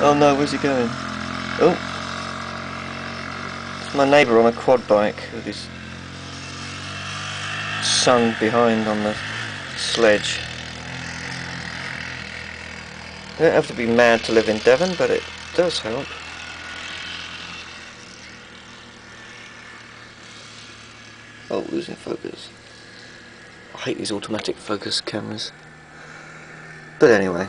Oh no, where's he going? Oh! It's my neighbour on a quad bike with his son behind on the sledge. You don't have to be mad to live in Devon, but it does help. Oh, losing focus. I hate these automatic focus cameras. But anyway.